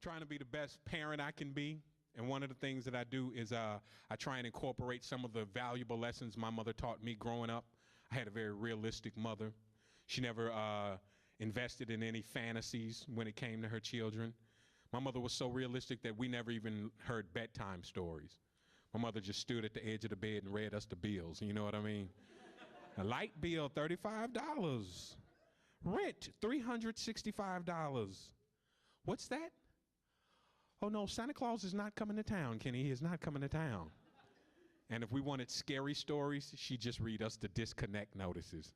trying to be the best parent I can be. And one of the things that I do is I try and incorporate some of the valuable lessons my mother taught me growing up. I had a very realistic mother. She never invested in any fantasies when it came to her children. My mother was so realistic that we never even heard bedtime stories. My mother just stood at the edge of the bed and read us the bills, you know what I mean? A light bill, $35. Rent, $365. What's that? Oh no, Santa Claus is not coming to town, Kenny. He is not coming to town. And if we wanted scary stories, she'd just read us the disconnect notices.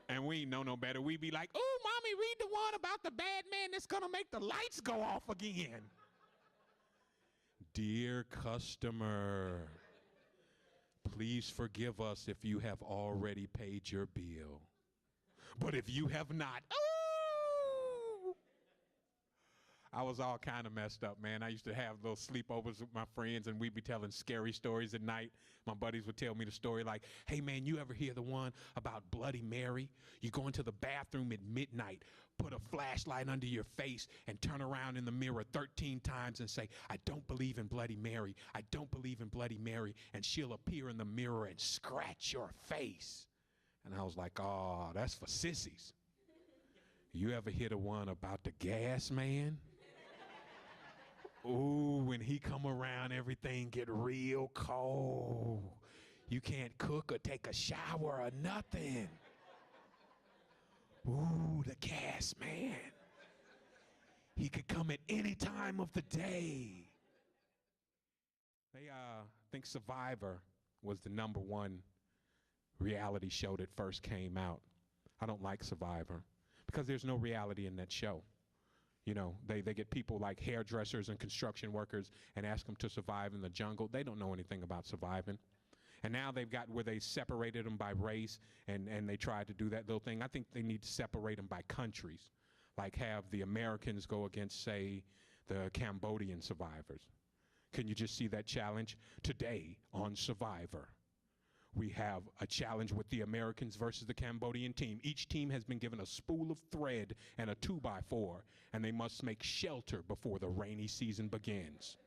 And we ain't know no better. We'd be like, "Oh, mommy, read the one about the bad man that's gonna make the lights go off again." Dear customer, please forgive us if you have already paid your bill. But if you have not, I was all kind of messed up, man. I used to have those sleepovers with my friends, and we'd be telling scary stories at night. My buddies would tell me the story like, "Hey, man, you ever hear the one about Bloody Mary? You go into the bathroom at midnight, put a flashlight under your face, and turn around in the mirror 13 times and say, 'I don't believe in Bloody Mary. I don't believe in Bloody Mary.' And she'll appear in the mirror and scratch your face." And I was like, "Oh, that's for sissies." You ever hear the one about the gas man? Ooh, when he come around, everything get real cold. You can't cook or take a shower or nothing. Ooh, the gas man. He could come at any time of the day. They think Survivor was the #1 reality show that first came out. I don't like Survivor because there's no reality in that show. You know, they get people like hairdressers and construction workers and ask them to survive in the jungle. They don't know anything about surviving. And now they've got where they separated them by race, and they tried to do that little thing. I think they need to separate them by countries, like have the Americans go against, say, the Cambodian survivors. Can you just see that challenge? Today on Survivor, we have a challenge with the Americans versus the Cambodian team. Each team has been given a spool of thread and a 2x4, and they must make shelter before the rainy season begins.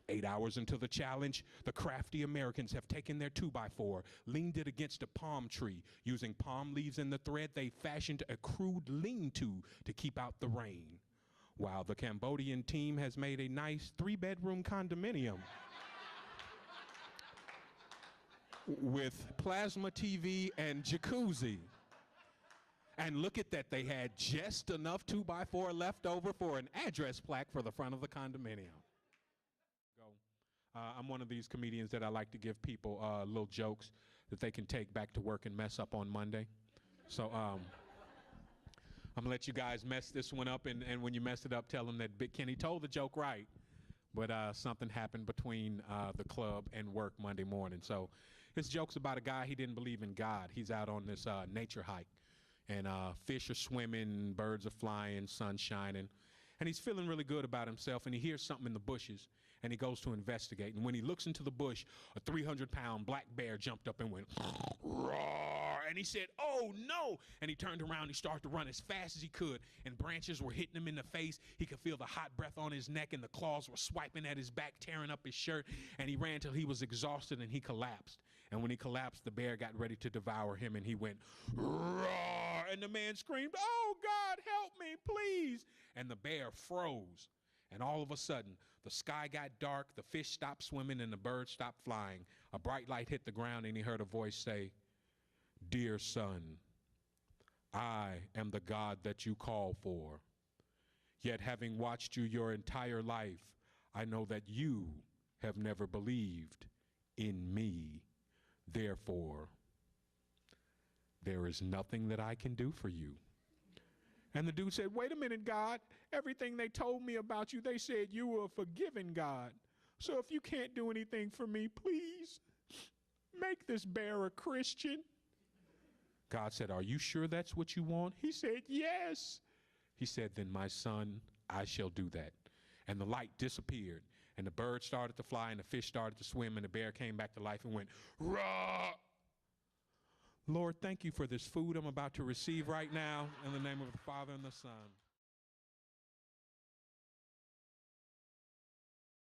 8 hours into the challenge, the crafty Americans have taken their 2x4, leaned it against a palm tree. Using palm leaves and the thread, they fashioned a crude lean-to to keep out the rain, while the Cambodian team has made a nice 3-bedroom condominium with plasma TV and jacuzzi. And look at that, they had just enough 2x4 left over for an address plaque for the front of the condominium. I'm one of these comedians that I like to give people little jokes that they can take back to work and mess up on Monday. So I'm gonna let you guys mess this one up, and when you mess it up, tell them that Big Kenny told the joke right, but something happened between the club and work Monday morning. So this joke's about a guy, he didn't believe in God. He's out on this nature hike, and fish are swimming, birds are flying, sun's shining, and he's feeling really good about himself, and he hears something in the bushes, and he goes to investigate. And when he looks into the bush, a 300-pound black bear jumped up and went, roar, and he said, "Oh no!" And he turned around, he started to run as fast as he could, and branches were hitting him in the face. He could feel the hot breath on his neck, and the claws were swiping at his back, tearing up his shirt, and he ran till he was exhausted, and he collapsed. And when he collapsed, the bear got ready to devour him, and he went, roar, and the man screamed, "Oh God, help me, please!" And the bear froze. And all of a sudden, the sky got dark, the fish stopped swimming, and the birds stopped flying. A bright light hit the ground, and he heard a voice say, "Dear son, I am the God that you call for. Yet having watched you your entire life, I know that you have never believed in me. Therefore, there is nothing that I can do for you." And the dude said, "Wait a minute, God. Everything they told me about you, they said you were a forgiving God. So if you can't do anything for me, please make this bear a Christian." God said, "Are you sure that's what you want?" He said, "Yes." He said, "Then my son, I shall do that." And the light disappeared, and the birds started to fly, and the fish started to swim, and the bear came back to life and went, "Rah!" Lord, thank you for this food I'm about to receive right now. In the name of the Father and the Son.